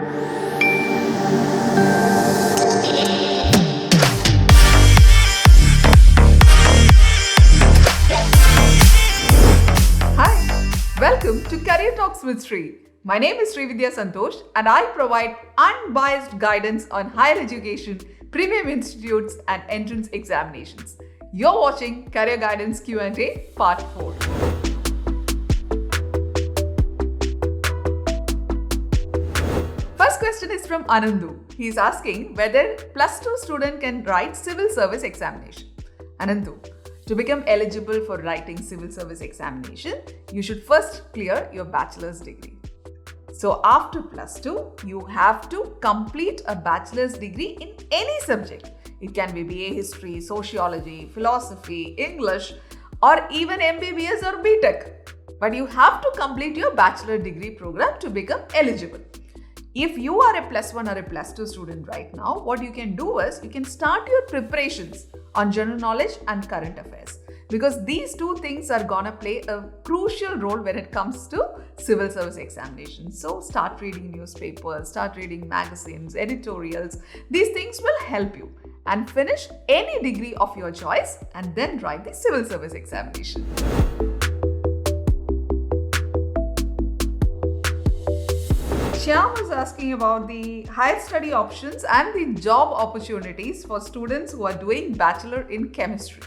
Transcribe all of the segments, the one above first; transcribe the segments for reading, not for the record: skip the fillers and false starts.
Welcome to Career Talks with Sree. My name is Sreevidhya Santhosh and I provide unbiased guidance on higher education, premium institutes and entrance examinations. You're watching Career Guidance Q&A Part 4. First question is from Anandu. He is asking whether plus 2 student can write civil service examination. Anandu, to become eligible for writing civil service examination, you should first clear your bachelor's degree. So after plus 2, you have to complete a bachelor's degree in any subject. It can be BA History, Sociology, Philosophy, English, or even MBBS or BTech. But you have to complete your bachelor degree program to become eligible. If you are a plus 1 or a plus 2 student right now, what you can do is you can start your preparations on general knowledge and current affairs, because these two things are gonna play a crucial role when it comes to civil service examinations. So start reading newspapers, start reading magazines, editorials. These things will help you and finish any degree of your choice and then write the civil service examination. Shyam was asking about the higher study options and the job opportunities for students who are doing Bachelor in Chemistry.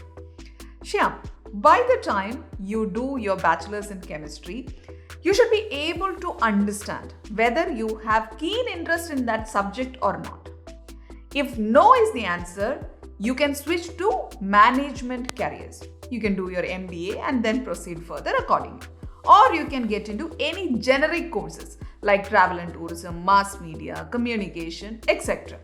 Shyam, by the time you do your Bachelor's in Chemistry, you should be able to understand whether you have keen interest in that subject or not. If no is the answer, you can switch to management careers. You can do your MBA and then proceed further accordingly. Or you can get into any generic courses like travel and tourism, mass media, communication, etc.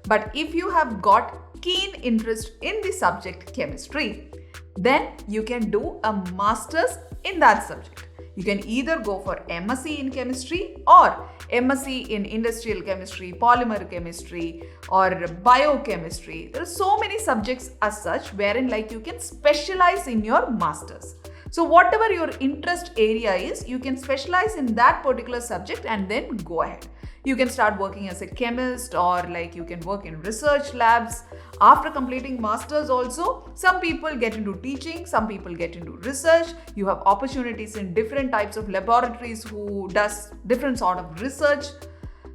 But if you have got keen interest in the subject chemistry, then you can do a master's in that subject. You can either go for MSc in chemistry or MSc in industrial chemistry, polymer chemistry or biochemistry. There are so many subjects as such wherein you can specialize in your masters. So whatever your interest area is, you can specialize in that particular subject and then go ahead. You can start working as a chemist or you can work in research labs. After completing masters also, some people get into teaching, some people get into research. You have opportunities in different types of laboratories who does different sort of research.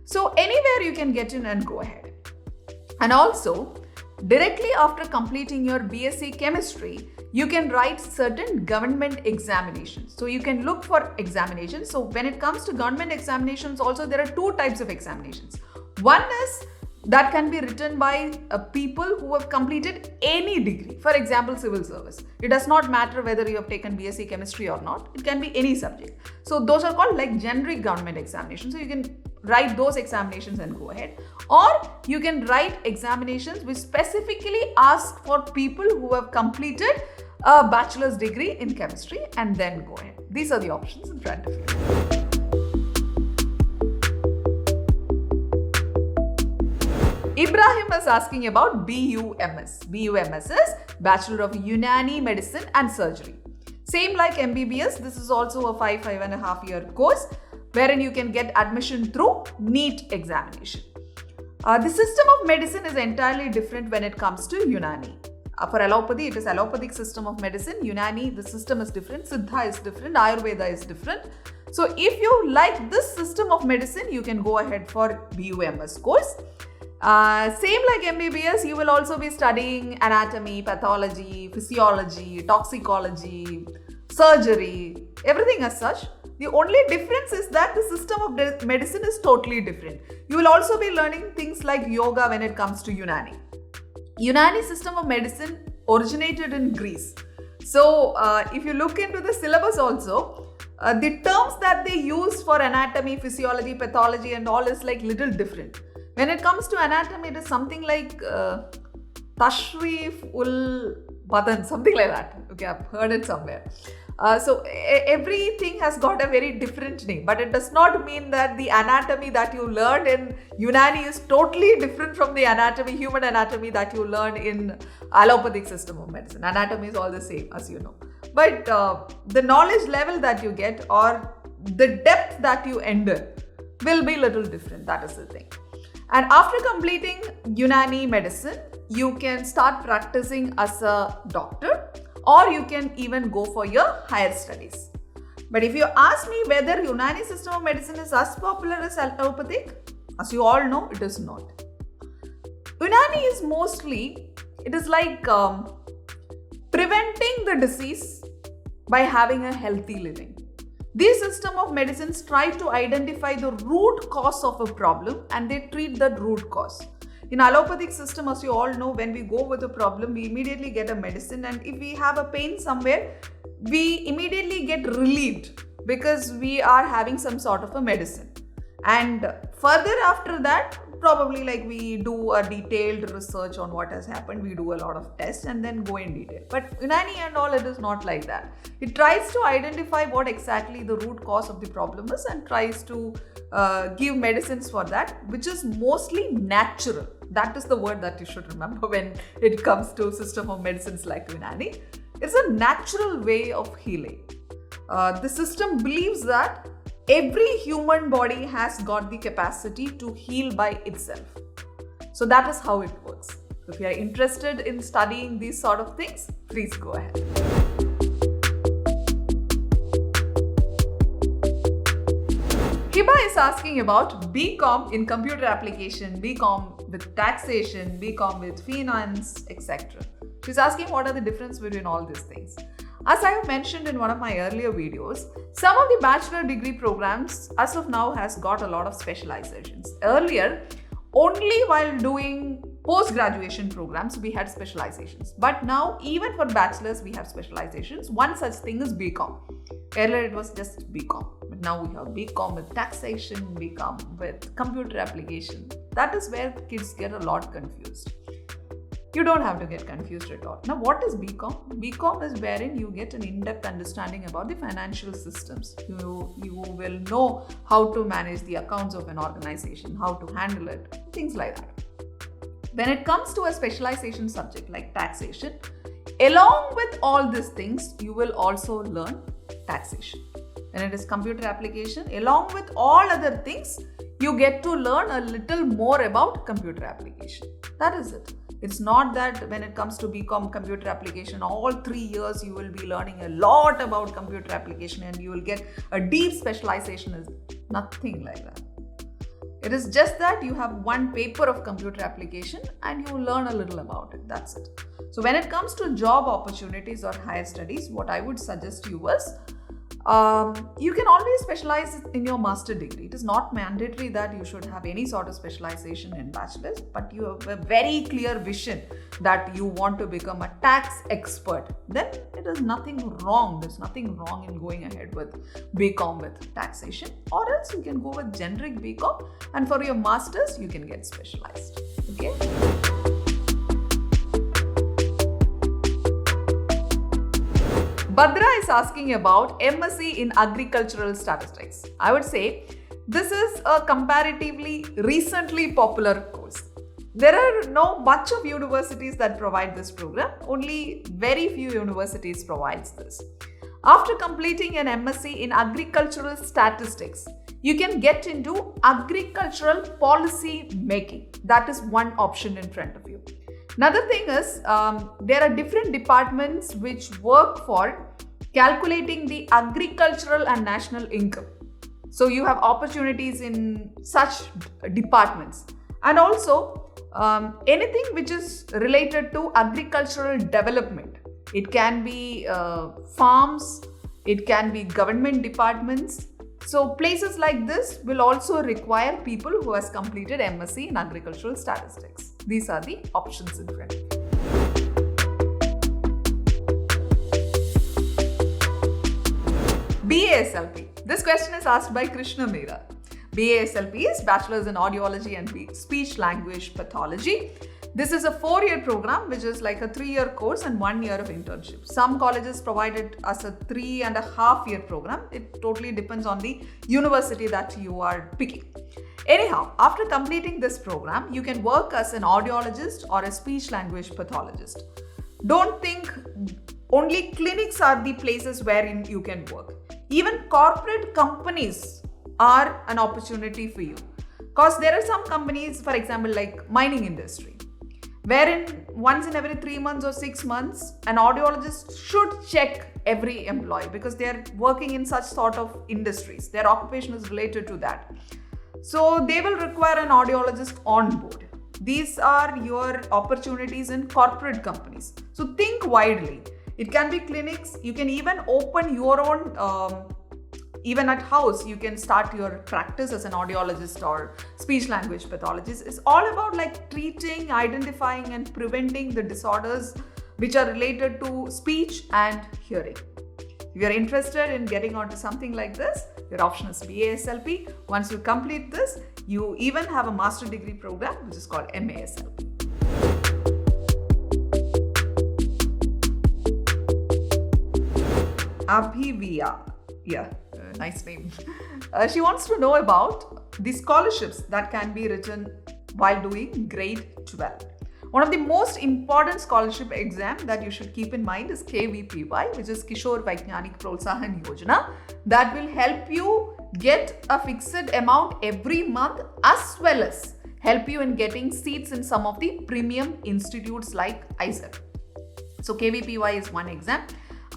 So anywhere you can get in and go ahead. And also, directly after completing your BSc Chemistry, you can write certain government examinations. So you can look for examinations. So when it comes to government examinations also, there are two types of examinations. One is that can be written by people who have completed any degree. For example, civil service. It does not matter whether you have taken BSc Chemistry or not. It can be any subject. So those are called generic government examinations. So you can write those examinations and go ahead. Or you can write examinations which specifically ask for people who have completed a bachelor's degree in chemistry and then go ahead. These are the options in front of you. Ibrahim is asking about BUMS. BUMS is Bachelor of Unani Medicine and Surgery. Same like MBBS, this is also a 5.5 year course wherein you can get admission through NEET examination. The system of medicine is entirely different when it comes to Unani. For allopathy, it is allopathic system of medicine. Unani, the system is different. Siddha is different. Ayurveda is different. So if you like this system of medicine, you can go ahead for BUMS course. Same like MBBS, you will also be studying anatomy, pathology, physiology, toxicology, surgery, everything as such. The only difference is that the system of medicine is totally different. You will also be learning things like yoga when it comes to Unani. Unani system of medicine originated in Greece. So if you look into the syllabus also, the terms that they use for anatomy, physiology, pathology and all is little different. When it comes to anatomy, it is something like Tashrif ul Badan, something like that. Okay, I've heard it somewhere. So everything has got a very different name, but it does not mean that the anatomy that you learned in Unani is totally different from the anatomy, human anatomy that you learn in allopathic system of medicine. Anatomy is all the same, as you know. But the knowledge level that you get or the depth that you enter will be little different. That is the thing. And after completing Unani medicine, you can start practicing as a doctor, or you can even go for your higher studies. But if you ask me whether Unani system of medicine is as popular as allopathic, as you all know, it is not. Unani is mostly, it is like preventing the disease by having a healthy living. These system of medicines try to identify the root cause of a problem and they treat that root cause. In allopathic system, as you all know, when we go with a problem, we immediately get a medicine, and if we have a pain somewhere, we immediately get relieved because we are having some sort of a medicine. And further after that, probably like we do a detailed research on what has happened, we do a lot of tests and then go in detail. But Unani and all, it is not like that. It tries to identify what exactly the root cause of the problem is and tries to give medicines for that, which is mostly natural. That is the word that you should remember when it comes to system of medicines like Unani. It's a natural way of healing. The system believes that every human body has got the capacity to heal by itself. So that is how it works. If you are interested in studying these sort of things, please go ahead. Hiba is asking about BCom in computer application, BCom with taxation, BCom with finance, etc. She's asking what are the difference between all these things. As I have mentioned in one of my earlier videos, some of the bachelor degree programs as of now has got a lot of specializations. Earlier, only while doing post-graduation programs, we had specializations. But now, even for bachelors, we have specializations. One such thing is BCom. Earlier, it was just BCom. But now we have BCom with taxation, BCom with computer application. That is where kids get a lot confused. You don't have to get confused at all. Now, what is BCom? BCom is wherein you get an in-depth understanding about the financial systems. You will know how to manage the accounts of an organization, how to handle it, things like that. When it comes to a specialization subject like taxation, along with all these things, you will also learn taxation. When it is computer application, along with all other things, you get to learn a little more about computer application. That is it. It's not that when it comes to BCom computer application, all 3 years you will be learning a lot about computer application and you will get a deep specialization. Is nothing like that. It is just that you have one paper of computer application and you learn a little about it. That's it. So when it comes to job opportunities or higher studies, what I would suggest you is, you can always specialize in your master degree. It is not mandatory that you should have any sort of specialization in bachelor's, but you have a very clear vision that you want to become a tax expert. Then it is nothing wrong. There's nothing wrong in going ahead with BCom with taxation, or else you can go with generic BCom, and for your masters you can get specialized. Okay. Badra is asking about MSc in Agricultural Statistics. I would say this is a comparatively recently popular course. There are not much of universities that provide this program. Only very few universities provides this. After completing an MSc in Agricultural Statistics, you can get into agricultural policy making. That is one option in front of you. Another thing is, there are different departments which work for calculating the agricultural and national income. So you have opportunities in such departments. And also, anything which is related to agricultural development. It can be farms, it can be government departments. So places like this will also require people who has completed MSc in Agricultural Statistics. These are the options in front of you. BASLP. This question is asked by Krishna Meera. BASLP is Bachelor's in Audiology and Speech Language Pathology. This is a 4-year program, which is like a 3-year course and 1 year of internship. Some colleges provide it as a 3.5-year program. It totally depends on the university that you are picking. Anyhow, after completing this program, you can work as an audiologist or a speech language pathologist. Don't think only clinics are the places wherein you can work. Even corporate companies are an opportunity for you. Because there are some companies, for example, like mining industry, wherein once in every 3 months or 6 months, an audiologist should check every employee because they are working in such sort of industries. Their occupation is related to that. So they will require an audiologist on board. These are your opportunities in corporate companies. So think widely. It can be clinics. You can even open your own, even at house, you can start your practice as an audiologist or speech language pathologist. It's all about like treating, identifying and preventing the disorders which are related to speech and hearing. If you're interested in getting onto something like this, your option is BASLP. Once you complete this, you even have a master degree program which is called MASLP. Abhivya, nice name. She wants to know about the scholarships that can be written while doing grade 12. One of the most important scholarship exam that you should keep in mind is KVPY, which is Kishore Vaijnanik Protsahan Yojana, that will help you get a fixed amount every month as well as help you in getting seats in some of the premium institutes like IISER. So KVPY is one exam.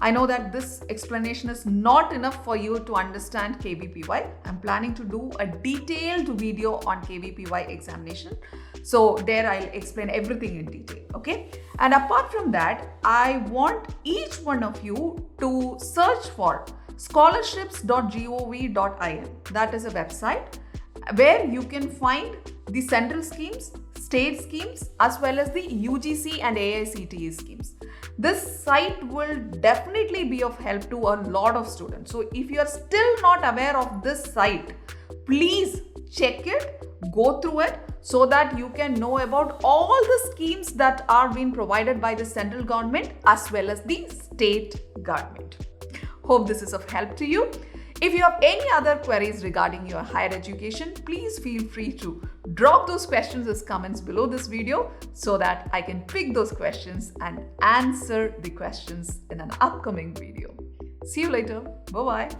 I know that this explanation is not enough for you to understand KVPY. I'm planning to do a detailed video on KVPY examination. So there I'll explain everything in detail, okay? And apart from that, I want each one of you to search for scholarships.gov.in. That is a website where you can find the central schemes, state schemes, as well as the UGC and AICTE schemes. This site will definitely be of help to a lot of students. So if you are still not aware of this site, please check it, go through it so that you can know about all the schemes that are being provided by the central government as well as the state government. Hope this is of help to you. If you have any other queries regarding your higher education, please feel free to drop those questions as comments below this video so that I can pick those questions and answer the questions in an upcoming video. See you later. Bye-bye.